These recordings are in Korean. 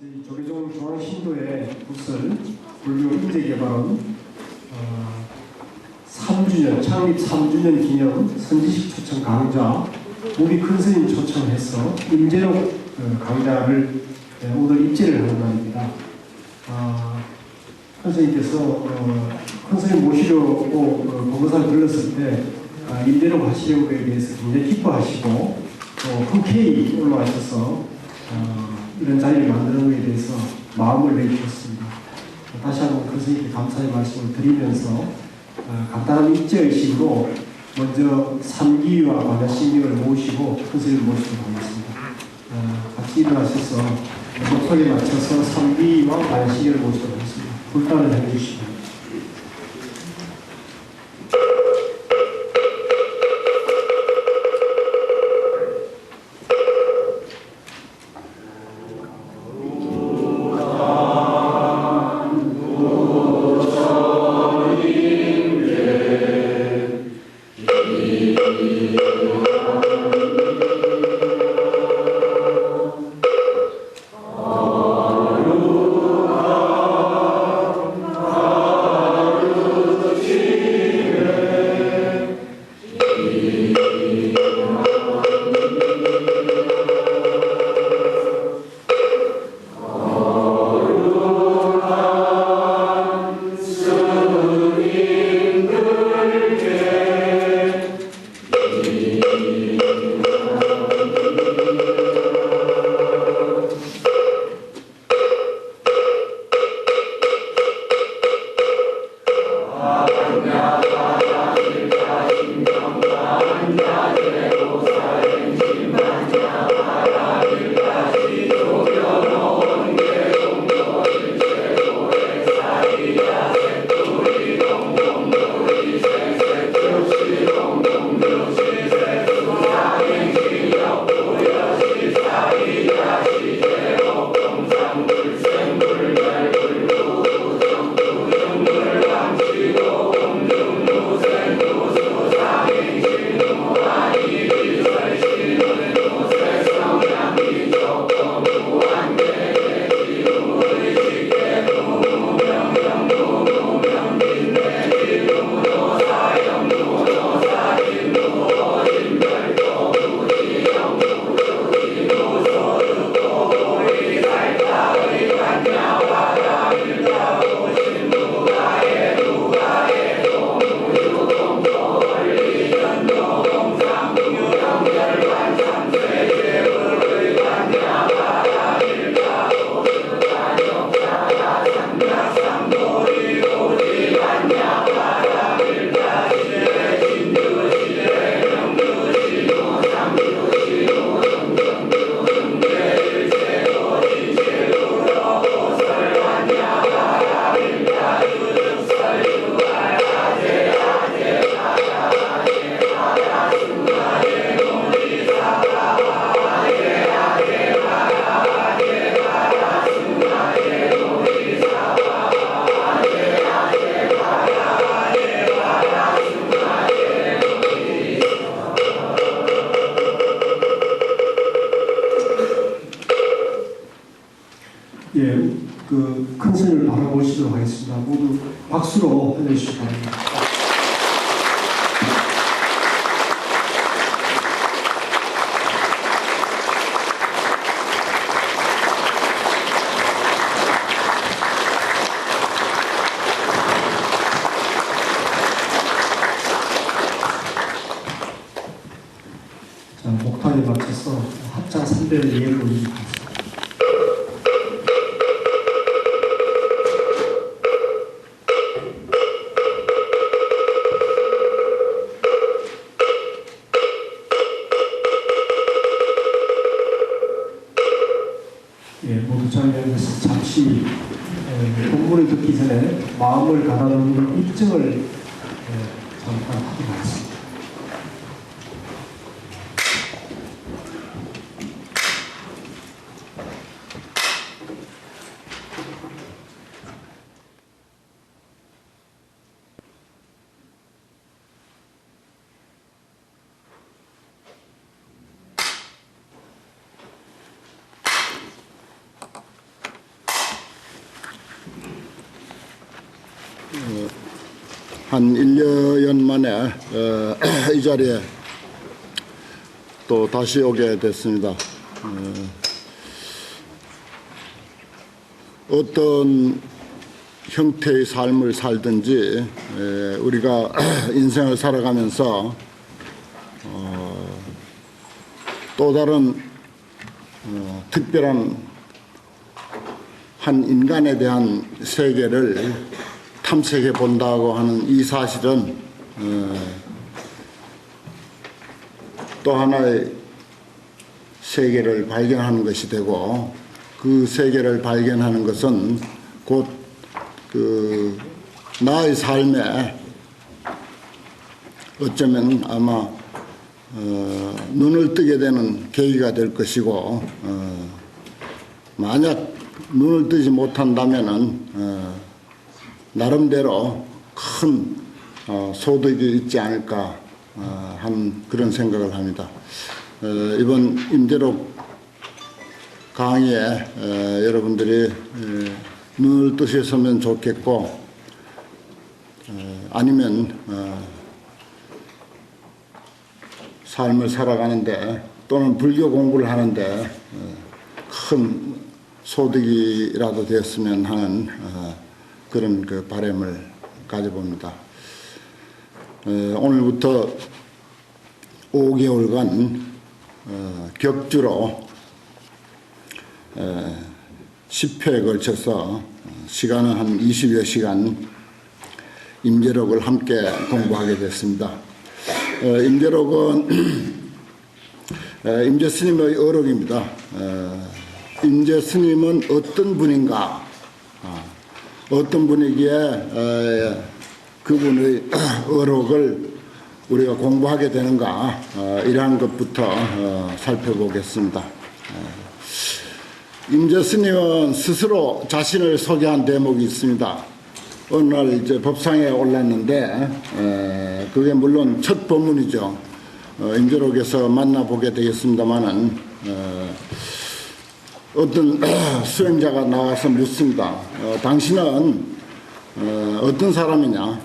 저희 조계종 중앙신도의 부설 불교 인재개발원 3주년, 창립 3주년 기념 선지식 초청 강좌 무비 큰 스님 초청해서 임재록 강좌를 오늘 입제를 하는 날입니다. 큰 스님께서 큰 스님 모시려고 법무사를 들렀을 때 임재록 하시려는 것에 대해서 굉장히 기뻐하시고 또 흔쾌히 올라와셔서 이런 자리를 만드는 것에 대해서 마음을 내주셨습니다. 다시 한번 큰 스님께 감사의 말씀을 드리면서 간단한 입제의식으로 먼저 삼기와 바다신님을 모시고 큰 스님을 모시도록 하겠습니다. 같이 일어나셔서 목소리에 맞춰서 삼기와 바다신님을 모시도록 하겠습니다. 불단을 해주시기 큰 스님을 바라보시도록 하겠습니다. 모두 박수로 해주시기 바랍니다. 자, 목탄에 맞춰서 합장 3배를 예를 올리겠습니다. 모두 자리에서 잠시 본문을 듣기 전에 마음을 가다듬는 입증을 잠깐 하도록 하겠습니다. 한 1년 만에 이 자리에 또 다시 오게 됐습니다. 어떤 형태의 삶을 살든지 우리가 인생을 살아가면서 또 다른 특별한 한 인간에 대한 세계를 탐색해 본다고 하는 이 사실은 또 하나의 세계를 발견하는 것이 되고, 그 세계를 발견하는 것은 곧 그 나의 삶에 어쩌면 아마 눈을 뜨게 되는 계기가 될 것이고, 만약 눈을 뜨지 못한다면은 나름대로 큰 소득이 있지 않을까 하는 그런 생각을 합니다. 이번 임대록 강의에 여러분들이 눈을 뜨셨으면 좋겠고, 아니면 삶을 살아가는데 또는 불교 공부를 하는데 큰 소득이라도 되었으면 하는 그런 그 바람을 가져봅니다. 오늘부터 5개월간 격주로 10회에 걸쳐서 시간은 한 20여 시간 임재록을 함께 공부하게 됐습니다. 임재록은 임재 스님의 어록입니다. 임재 스님은 어떤 분인가, 어떤 분이기에 그분의 어록을 우리가 공부하게 되는가, 이러한 것부터 살펴보겠습니다. 임재 스님은 스스로 자신을 소개한 대목이 있습니다. 어느 날 이제 법상에 올랐는데, 그게 물론 첫 법문이죠. 임재록에서 만나보게 되겠습니다만은, 어떤 수행자가 나와서 묻습니다. 당신은 어떤 사람이냐?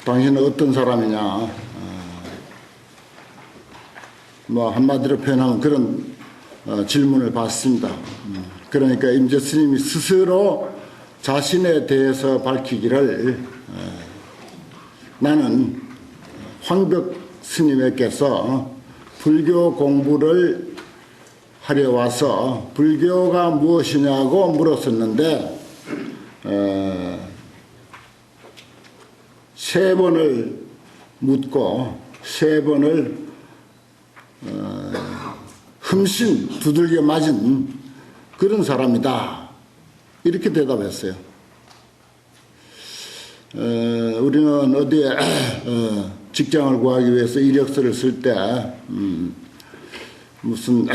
당신은 어떤 사람이냐? 뭐 한마디로 표현하면 그런 질문을 받습니다. 그러니까 임재 스님이 스스로 자신에 대해서 밝히기를, 나는 황벽 스님에게서 불교 공부를 하려 와서 불교가 무엇이냐고 물었었는데, 3번을 묻고 3번을 흠씬 두들겨 맞은 그런 사람이다, 이렇게 대답했어요. 우리는 어디에 직장을 구하기 위해서 이력서를 쓸 때 무슨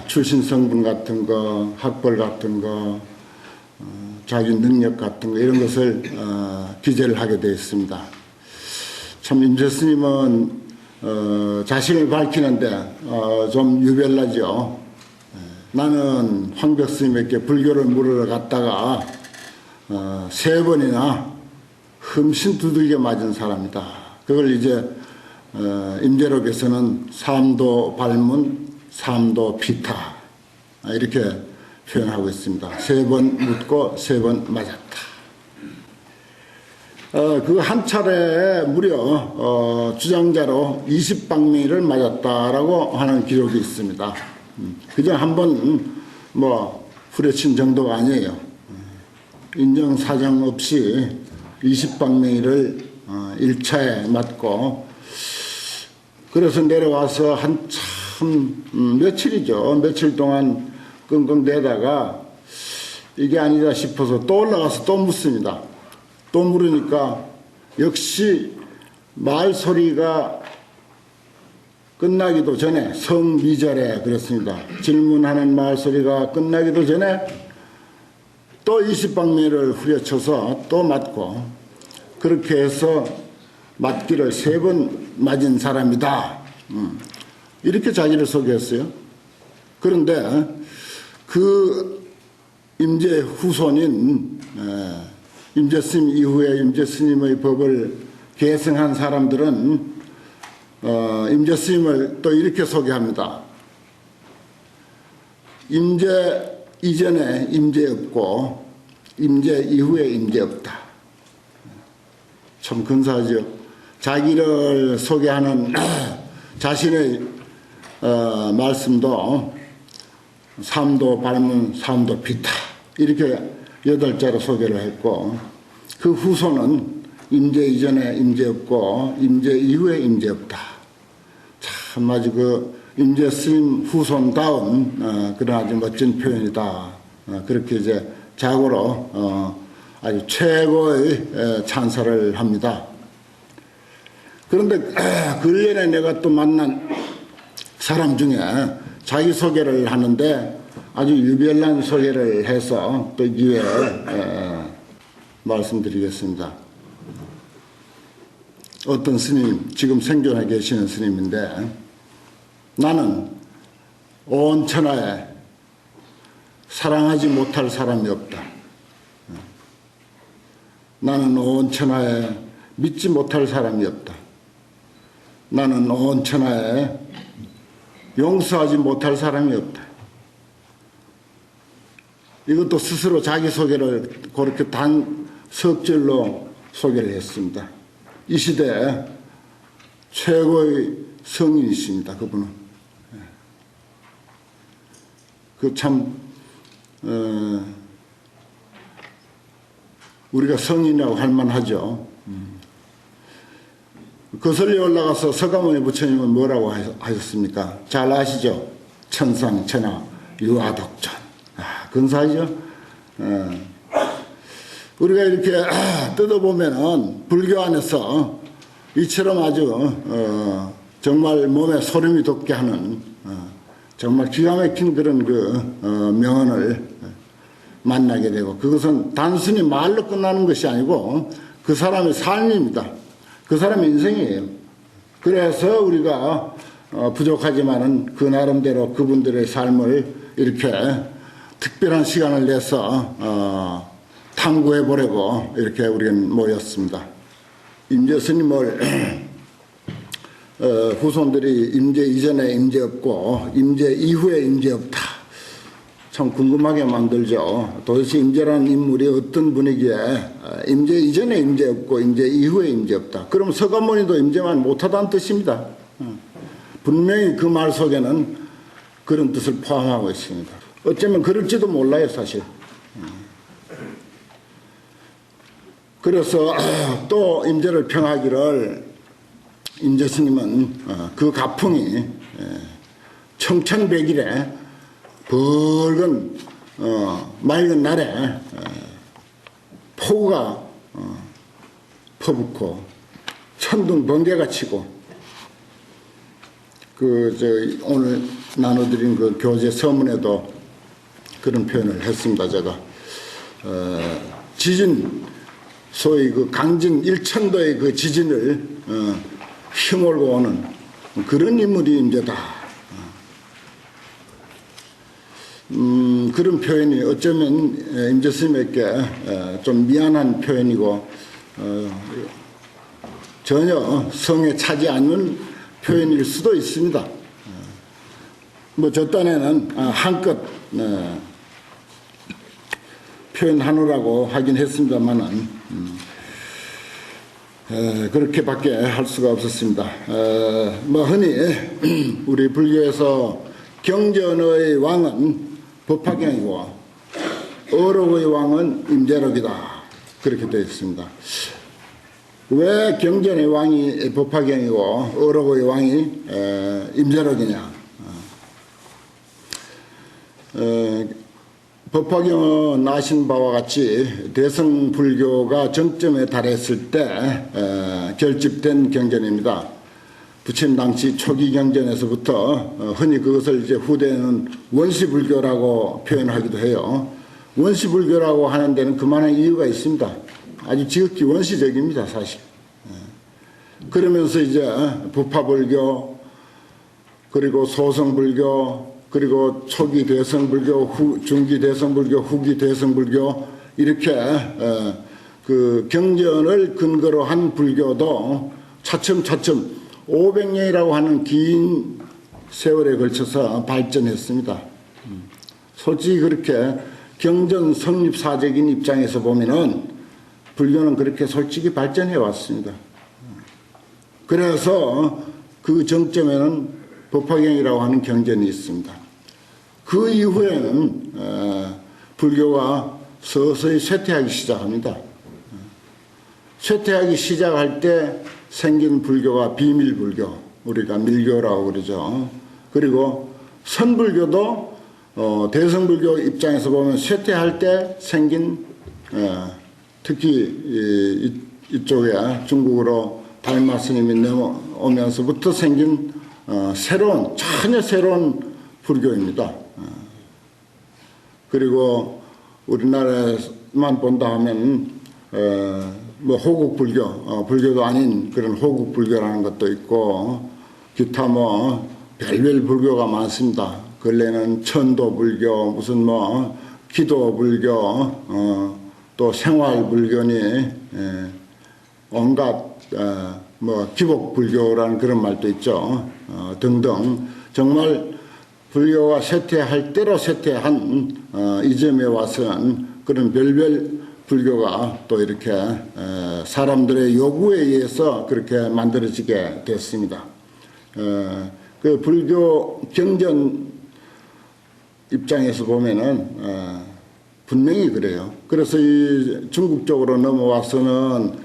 출신 성분 같은 거, 학벌 같은 거, 자기 능력 같은 거, 이런 것을 기재를 하게 되어 있습니다. 참 임재 스님은 자신을 밝히는데 좀 유별나죠. 나는 황벽 스님에게 불교를 물으러 갔다가 3번이나 흠씬 두들겨 맞은 사람이다. 그걸 이제 임재록에서는 삼도 발문, 삼도 피타, 이렇게 표현하고 있습니다. 3번 묻고 3번 맞았다. 그 한 차례에 무려 주장자로 20방미를 맞았다라고 하는 기록이 있습니다. 그저 한 번 뭐 후려친 정도가 아니에요. 인정 사정 없이 20방미를 1차에 맞고, 그래서 내려와서 한참 며칠이죠. 며칠 동안 끙끙대다가 이게 아니다 싶어서 또 올라가서 또 묻습니다. 또 물으니까 역시 말소리가 끝나기도 전에, 성미절에 그랬습니다. 질문하는 말소리가 끝나기도 전에 또 20방미를 후려쳐서 또 맞고, 그렇게 해서 맞기를 3번 맞은 사람이다, 이렇게 자기를 소개했어요. 그런데 그 임재 후손인 임재스님 이후에 임재스님의 법을 계승한 사람들은 임재스님을 또 이렇게 소개합니다. 임재 이전에 임재 없고 임재 이후에 임재 없다. 참 근사하죠. 자기를 소개하는 자신의 말씀도 삼도 발문 삼도 비타 이렇게 8자로 소개를 했고, 그 후손은 임재 이전에 임재 없고 임재 이후에 임재 없다. 참 아주 그 임재 스님 후손다운 그런 아주 멋진 표현이다. 그렇게 이제 자고로 아주 최고의 찬사를 합니다. 그런데 근래에 내가 또 만난 사람 중에 자기소개를 하는데 아주 유별난 소개를 해서 또 기회에 말씀드리겠습니다. 어떤 스님, 지금 생존해 계시는 스님인데, 나는 온 천하에 사랑하지 못할 사람이 없다. 나는 온 천하에 믿지 못할 사람이 없다. 나는 온 천하에 용서하지 못할 사람이 없다. 이것도 스스로 자기소개를 그렇게 단 석 줄로 소개를 했습니다. 이 시대에 최고의 성인이십니다. 그분은. 그 참 우리가 성인이라고 할 만하죠. 거슬려 올라가서 서가모니 부처님은 뭐라고 하셨습니까? 잘 아시죠? 천상천하 유아독존. 근사하죠? 우리가 이렇게 뜯어보면은 불교 안에서 이처럼 아주 정말 몸에 소름이 돋게 하는 정말 기가 막힌 그런 명언을 만나게 되고, 그것은 단순히 말로 끝나는 것이 아니고 그 사람의 삶입니다. 그 사람의 인생이에요. 그래서 우리가 부족하지만은 그 나름대로 그분들의 삶을 이렇게 특별한 시간을 내서 탐구해 보려고 이렇게 우리는 모였습니다. 임재 스님을 후손들이 임재 이전에 임재 없고 임재 이후에 임재 없다. 참 궁금하게 만들죠. 도대체 임재라는 인물이 어떤 분이기에 임재 이전에 임재 없고 임재 이후에 임재 없다. 그럼 서가모니도 임재만 못하다는 뜻입니다. 분명히 그 말 속에는 그런 뜻을 포함하고 있습니다. 어쩌면 그럴지도 몰라요, 사실. 그래서 또 임재를 평하기를, 임재 스님은 그 가풍이 청천백일에 붉은 맑은 날에 폭우가 퍼붓고 천둥 번개가 치고, 오늘 나눠드린 그 교재 서문에도 그런 표현을 했습니다. 제가 지진, 소위 그 강진 1천도의 그 지진을 휘몰고 오는 그런 인물이 임재다. 그런 표현이 어쩌면 임재 스님에게 좀 미안한 표현이고 전혀 성에 차지 않는 표현일 수도 있습니다. 뭐 저 딴에는 한껏 표현하느라고 하긴 했습니다만은 그렇게밖에 할 수가 없었습니다. 뭐 흔히 우리 불교에서 경전의 왕은 법화경이고 어록의 왕은 임재록이다, 그렇게 되어 있습니다. 왜 경전의 왕이 법화경이고 어록의 왕이 임재록이냐? 법화경은 아신 바와 같이 대성불교가 정점에 달했을 때 결집된 경전입니다. 부처님 당시 초기 경전에서부터 흔히 그것을 이제 후대에는 원시불교라고 표현하기도 해요. 원시불교라고 하는 데는 그만한 이유가 있습니다. 아주 지극히 원시적입니다, 사실. 그러면서 이제 부파불교, 그리고 소성불교, 그리고 초기 대성불교, 중기 대성불교, 후기 대성불교, 이렇게 그 경전을 근거로 한 불교도 차츰차츰 500년이라고 하는 긴 세월에 걸쳐서 발전했습니다. 솔직히 그렇게 경전 성립사적인 입장에서 보면은 불교는 그렇게 솔직히 발전해 왔습니다. 그래서 그 정점에는 법화경이라고 하는 경전이 있습니다. 그 이후에는 불교가 서서히 쇠퇴하기 시작합니다. 쇠퇴하기 시작할 때 생긴 불교가 비밀불교, 우리가 밀교라고 그러죠. 그리고 선불교도 대성불교 입장에서 보면 쇠퇴할 때 생긴 특히 이쪽에 중국으로 달마 스님이 넘어오면서부터 생긴 전혀 새로운 불교입니다. 그리고 우리나라에만 본다 하면 뭐 호국불교, 불교도 아닌 그런 호국불교라는 것도 있고 기타 뭐 별별 불교가 많습니다. 근래는 천도불교, 무슨 뭐 기도불교, 또 생활불교니 온갖 뭐 기복불교라는 그런 말도 있죠. 등등 정말 불교가 쇠퇴할 대로 쇠퇴한 이 점에 와서는 그런 별별 불교가 또 이렇게 사람들의 요구에 의해서 그렇게 만들어지게 됐습니다. 그 불교 경전 입장에서 보면은 분명히 그래요. 그래서 이 중국 쪽으로 넘어와서는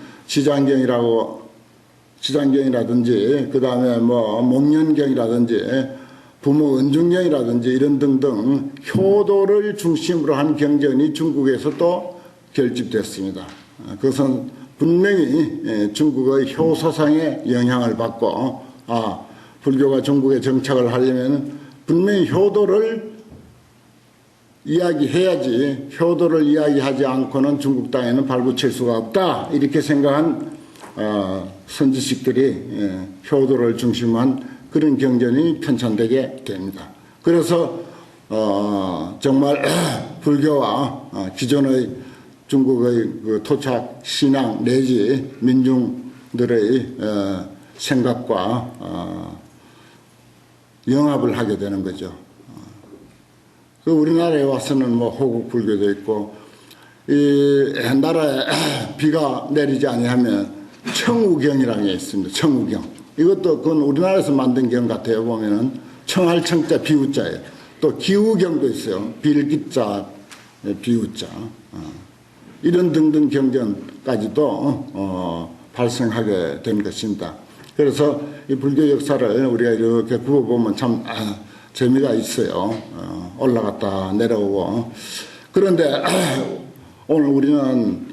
지장경이라든지 그 다음에 뭐 목련경이라든지 부모 은중경이라든지 이런 등등 효도를 중심으로 한 경전이 중국에서 또 결집됐습니다. 그것은 분명히 중국의 효서상의 영향을 받고 불교가 중국에 정착을 하려면 분명히 효도를 이야기해야지 효도를 이야기하지 않고는 중국 땅에는 발붙일 수가 없다 이렇게 생각한 선지식들이 효도를 중심한 그런 경전이 편찬되게 됩니다. 그래서 정말 불교와 기존의 중국의 그 토착 신앙 내지 민중들의 생각과 영합을 하게 되는 거죠. 그 우리나라에 와서는 뭐 호국 불교도 있고 이 나라에 비가 내리지 아니하면 청우경이라는 게 있습니다. 청우경. 이것도 그건 우리나라에서 만든 경 같아요. 보면은 청할 청자 비우자예요. 또 기우경도 있어요. 빌기자 비우자. 이런 등등 경전까지도 발생하게 된 것입니다. 그래서 이 불교 역사를 우리가 이렇게 굽어보면 참 재미가 있어요. 올라갔다 내려오고. 그런데 오늘 우리는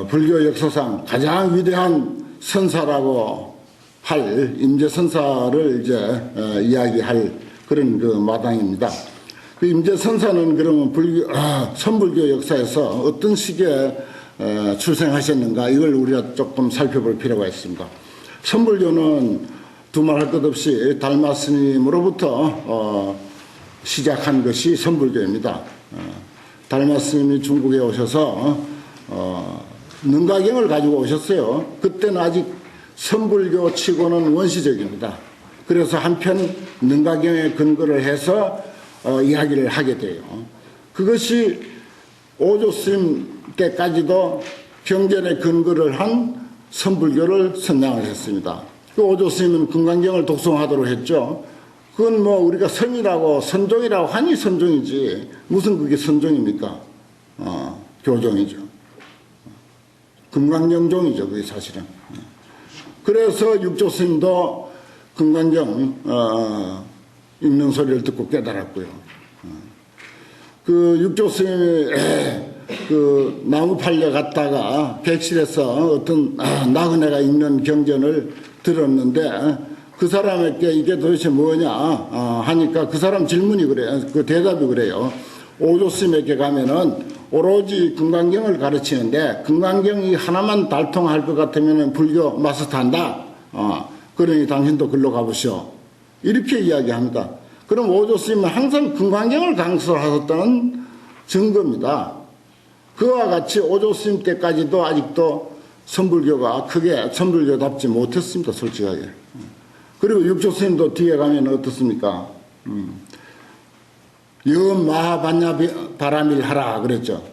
불교 역사상 가장 위대한 선사라고 할 임재선사를 이제 이야기할 그런 그 마당입니다. 그 임재선사는 그러면 선불교 역사에서 어떤 시기에 출생하셨는가 이걸 우리가 조금 살펴볼 필요가 있습니다. 선불교는 두말할 것 없이 달마 스님으로부터 시작한 것이 선불교입니다. 달마 스님이 중국에 오셔서 능가경을 가지고 오셨어요. 그때는 아직 선불교 치고는 원시적입니다. 그래서 한편 능가경에 근거를 해서 이야기를 하게 돼요. 그것이 오조스님 때까지도 경전에 근거를 한 선불교를 선양을 했습니다. 그 오조스님은 금강경을 독송하도록 했죠. 그건 뭐 우리가 선이라고 선종이라고 하니 선종이지 무슨 그게 선종입니까? 교종이죠. 금강경종이죠. 그게 사실은. 그래서 육조스님도 금강경 읽는 소리를 듣고 깨달았고요. 그 육조스님이 그 나무 팔려 갔다가 객실에서 어떤 나그네가 읽는 경전을 들었는데 그 사람에게 이게 도대체 뭐냐 하니까 그 사람 질문이 그래요. 그 대답이 그래요. 오조스님에게 가면은 오로지 금강경을 가르치는데 금강경이 하나만 달통할 것 같으면 불교 마스터한다. 그러니 당신도 글로 가보시오. 이렇게 이야기합니다. 그럼 오조스님은 항상 금강경을 강설하셨다는 증거입니다. 그와 같이 오조 스님 때까지도 아직도 선불교가 크게 선불교답지 못했습니다. 솔직하게. 그리고 육조 스님도 뒤에 가면 어떻습니까? 여 마하반야 바라밀 하라 그랬죠.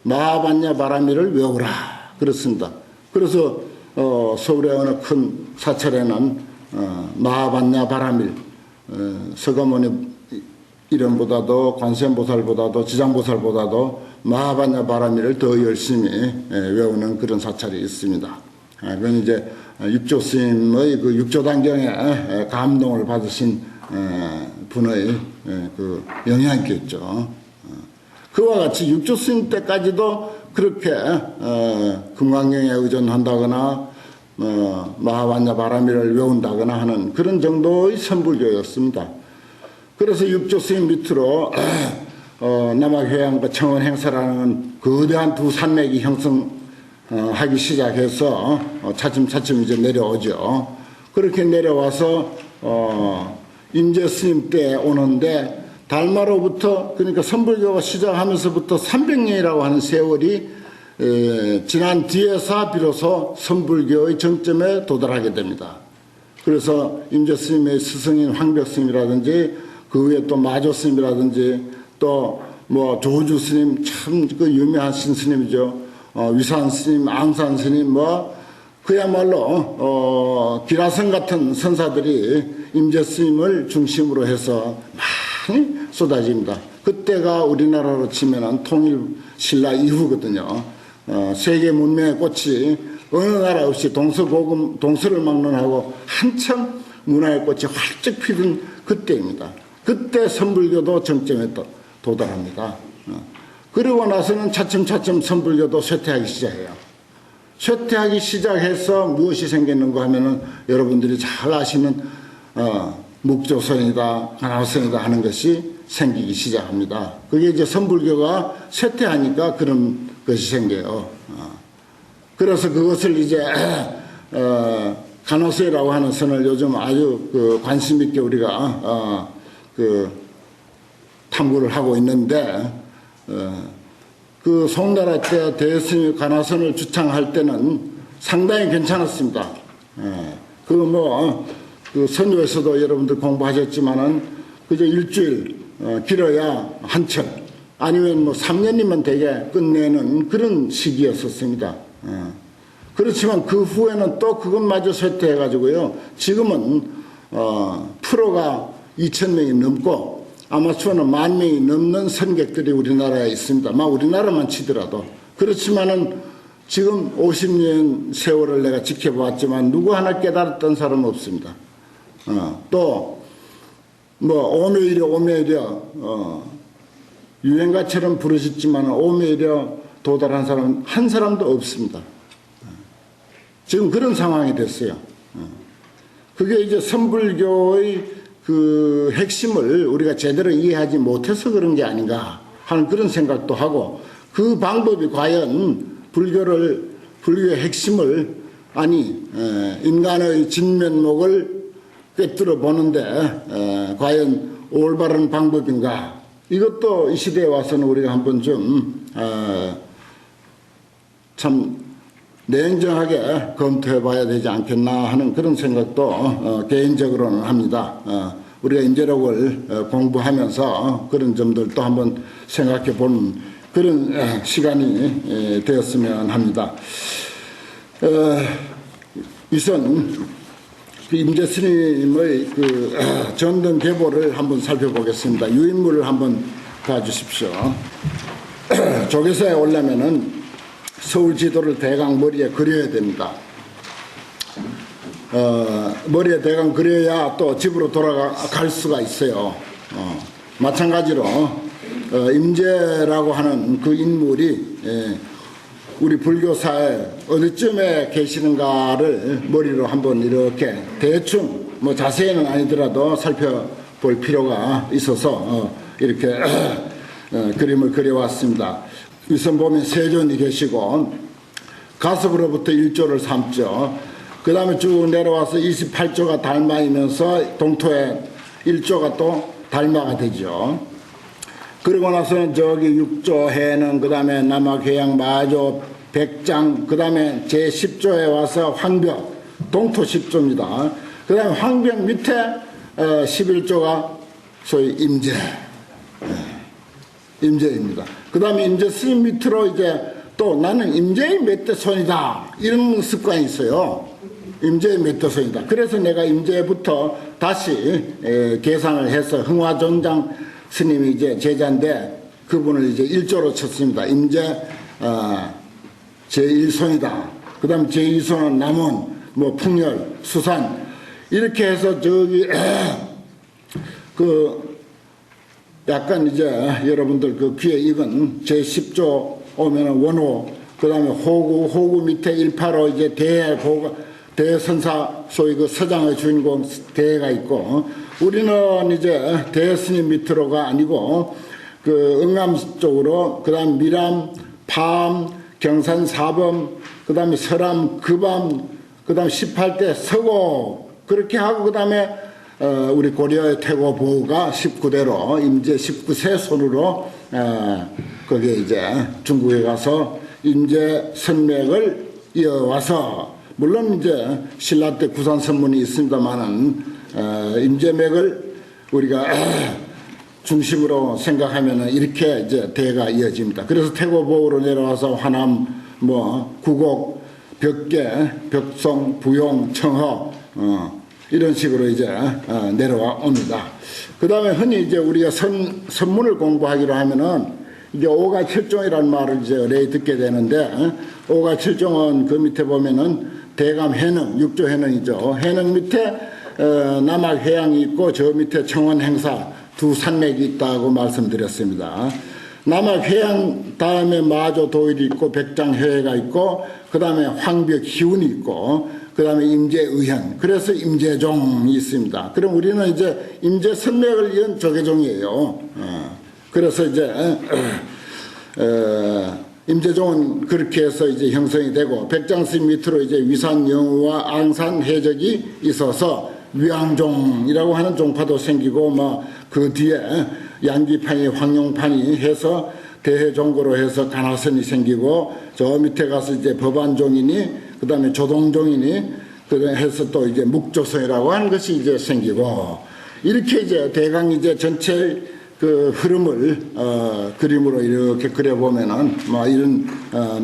마하반야 바라밀을 외우라 그렇습니다. 그래서 서울의 어느 큰 사찰에는 마하반야 바라밀 서가모니 이름보다도 관세음보살보다도 지장보살보다도 마하반야 바라밀을 더 열심히 외우는 그런 사찰이 있습니다. 그건 이제 육조 스님의 그 육조단경에 감동을 받으신 분의 그 영향이겠죠. 그와 같이 육조 스님 때까지도 그렇게 금강경에 의존한다거나 마하반야 바라밀을 외운다거나 하는 그런 정도의 선불교였습니다. 그래서 육조 스님 밑으로 남학회양과 청원 행사라는 거대한 두 산맥이 형성하기 시작해서 차츰차츰 이제 내려오죠. 그렇게 내려와서 임재 스님 때 오는데 달마로부터 그러니까 선불교가 시작하면서부터 300년이라고 하는 세월이 지난 뒤에서 비로소 선불교의 정점에 도달하게 됩니다. 그래서 임재 스님의 스승인 황벽 스님이라든지 그 위에 또 마조 스님이라든지 또 뭐 조주 스님 참 그 유명하신 스님이죠. 위산 스님, 앙산 스님 뭐 그야말로 기라성 같은 선사들이 임재 스님을 중심으로 해서 많이 쏟아집니다. 그때가 우리나라로 치면은 통일 신라 이후거든요. 세계 문명의 꽃이 어느 나라 없이 동서를 막론하고 한참 문화의 꽃이 활짝 피던 그때입니다. 그때 선불교도 정점에 도달합니다. 그리고 나서는 차츰차츰 선불교도 쇠퇴하기 시작해요. 쇠퇴하기 시작해서 무엇이 생겼는가 하면은 여러분들이 잘 아시는 묵조선이다, 가나선이다 하는 것이 생기기 시작합니다. 그게 이제 선불교가 쇠퇴하니까 그런 것이 생겨요. 그래서 그것을 이제 간호세라고 하는 선을 요즘 아주 그 관심 있게 우리가 그 탐구를 하고 있는데 그 송나라 때 대스님이 간화선을 주창할 때는 상당히 괜찮았습니다. 그 선조에서도 여러분들 공부하셨지만은 그저 일주일 길어야 한철 아니면 뭐 3년이면 되게 끝내는 그런 시기였었습니다. 그렇지만 그 후에는 또 그것마저 쇠퇴해가지고요. 지금은 프로가 2,000명이 넘고 아마추어는 10,000명이 넘는 선객들이 우리나라에 있습니다. 우리나라만 치더라도. 그렇지만은 지금 50년 세월을 내가 지켜보았지만 누구 하나 깨달았던 사람은 없습니다. 또 오메이려 유행가처럼 부르셨지만 오메이려 도달한 사람은 한 사람도 없습니다. 지금 그런 상황이 됐어요. 그게 이제 선불교의 그 핵심을 우리가 제대로 이해하지 못해서 그런 게 아닌가 하는 그런 생각도 하고 그 방법이 과연 불교의 핵심을 인간의 진면목을 꿰뚫어 보는데 과연 올바른 방법인가 이것도 이 시대에 와서는 우리가 한번 참 냉정하게 검토해 봐야 되지 않겠나 하는 그런 생각도 개인적으로는 합니다. 우리가 인재력을 공부하면서 그런 점들도 한번 생각해 보는 그런 시간이 되었으면 합니다. 우선 임재 스님의 그 전등 계보를 한번 살펴보겠습니다. 유인물을 한번 봐주십시오. 조계사에 오려면은 서울 지도를 대강 머리에 그려야 됩니다. 머리에 대강 그려야 또 집으로 돌아갈 수가 있어요. 마찬가지로 임재라고 하는 그 인물이 우리 불교사에 어디쯤에 계시는가를 머리로 한번 이렇게 대충 자세히는 아니더라도 살펴볼 필요가 있어서 이렇게 그림을 그려왔습니다. 우선 보면 세존이 계시고 가섭으로부터 1조를 삼죠. 그 다음에 쭉 내려와서 28조가 달마이면서 동토에 1조가 또 달마가 되죠. 그러고 나서는 저기 육조 해는 그다음에 남학해양 마조 백장 그다음에 제10조에 와서 황벽 동토 10조입니다. 그다음에 황벽 밑에 11조가 소위 임제 임제입니다. 그다음에 임제 스님 밑으로 이제 또 나는 임제의 몇 대 손이다 이런 습관이 있어요. 임제의 몇 대 손이다. 그래서 내가 임제부터 다시 계산을 해서 흥화종장 스님이 이제 제자인데 그분을 이제 1조로 쳤습니다. 임제 제1손이다. 그 다음 제2손은 남원, 뭐 풍열, 수산 이렇게 해서 저기 그 약간 이제 여러분들 그 귀에 익은 제10조 오면은 원호, 그 다음에 호구 밑에 185 이제 대선사 소위 그 서장의 주인공 대가 있고 우리는 이제 대스님 밑으로가 아니고 그 응암 쪽으로 그 다음 미람, 파암, 경산 사범, 그 다음에 설암, 급암, 그 다음 18대 서고 그렇게 하고 그 다음에 우리 고려의 태고보가 19대로 임제 19세 손으로 거기에 이제 중국에 가서 임제 선맥을 이어와서 물론 이제 신라 때 구산 선문이 있습니다만은 임제맥을 우리가 중심으로 생각하면은 이렇게 이제 대가 이어집니다. 그래서 태고보로 내려와서 화남, 뭐 구곡, 벽계, 벽송, 부용, 청허 이런 식으로 이제 내려와 옵니다. 그 다음에 흔히 이제 우리가 선문을 공부하기로 하면은 이제 오가칠종이라는 말을 이제 어뢰 듣게 되는데 오가칠종은 그 밑에 보면은 대감 해능, 육조 해능이죠. 해능 밑에 남학 해양이 있고 저 밑에 청원 행사 두 산맥이 있다고 말씀드렸습니다. 남학 해양 다음에 마조 도일이 있고 백장 해외가 있고 그 다음에 황벽 희운이 있고 그 다음에 임제의현 그래서 임제종이 있습니다. 그럼 우리는 이제 임제 선맥을 이은 조계종이에요. 그래서 이제 임제종은 그렇게 해서 이제 형성이 되고 백장스님 밑으로 이제 위산 영우와 앙산 해적이 있어서 위왕종이라고 하는 종파도 생기고 뭐 그 뒤에 양기판이 황룡판이 해서 대해종고로 해서 간화선이 생기고 저 밑에 가서 이제 법안종이니 그 다음에 조동종이니 그래 해서 또 이제 묵조선이라고 하는 것이 이제 생기고 이렇게 이제 대강 이제 전체 그 흐름을 그림으로 이렇게 그려보면은 뭐 이런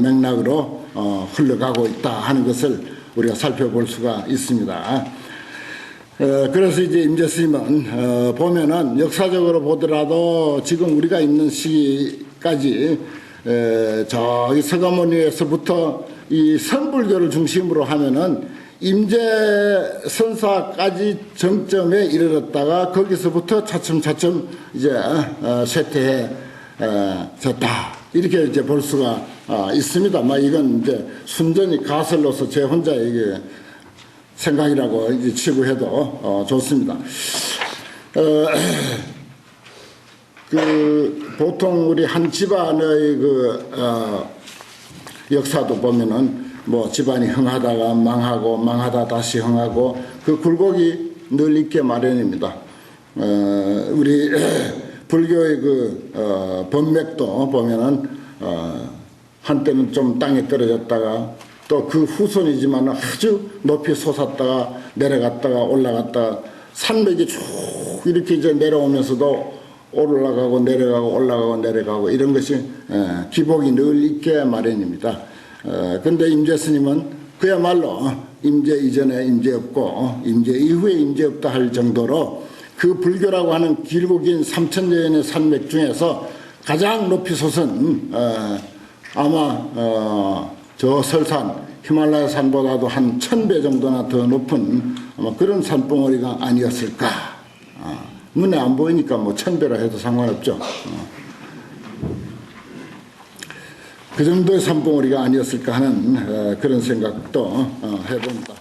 맥락으로 흘러가고 있다 하는 것을 우리가 살펴볼 수가 있습니다. 그래서 이제 임제스님은 보면은 역사적으로 보더라도 지금 우리가 있는 시기까지 저기 서가모니에서부터 이 선불교를 중심으로 하면은 임제 선사까지 정점에 이르렀다가 거기서부터 차츰차츰 이제 쇠퇴해졌다 이렇게 이제 볼 수가 있습니다. 이건 이제 순전히 가설로서 제 혼자 이게 생각이라고 이제 치부해도 좋습니다. 그 보통 우리 한 집안의 그 역사도 보면은 뭐 집안이 흥하다가 망하고 망하다 다시 흥하고 그 굴곡이 늘 있게 마련입니다. 우리 불교의 그 법맥도 보면은 한때는 좀 땅에 떨어졌다가 또 그 후손이지만 아주 높이 솟았다가 내려갔다가 올라갔다가 산맥이 쭉 이렇게 이제 내려오면서도 올라가고 내려가고 올라가고 내려가고 이런 것이 기복이 늘 있게 마련입니다. 근데 임제스님은 그야말로 임제 이전에 임제 없고 임제 이후에 임제 없다 할 정도로 그 불교라고 하는 길고 긴 3000여인의 산맥 중에서 가장 높이 솟은 아마 저 설산 히말라야 산보다도 한 1000배 정도나 더 높은 아마 그런 산봉우리가 아니었을까. 눈에 안 보이니까 뭐 1000배라 해도 상관없죠. 그 정도의 산봉우리가 아니었을까 하는 그런 생각도 해봅니다.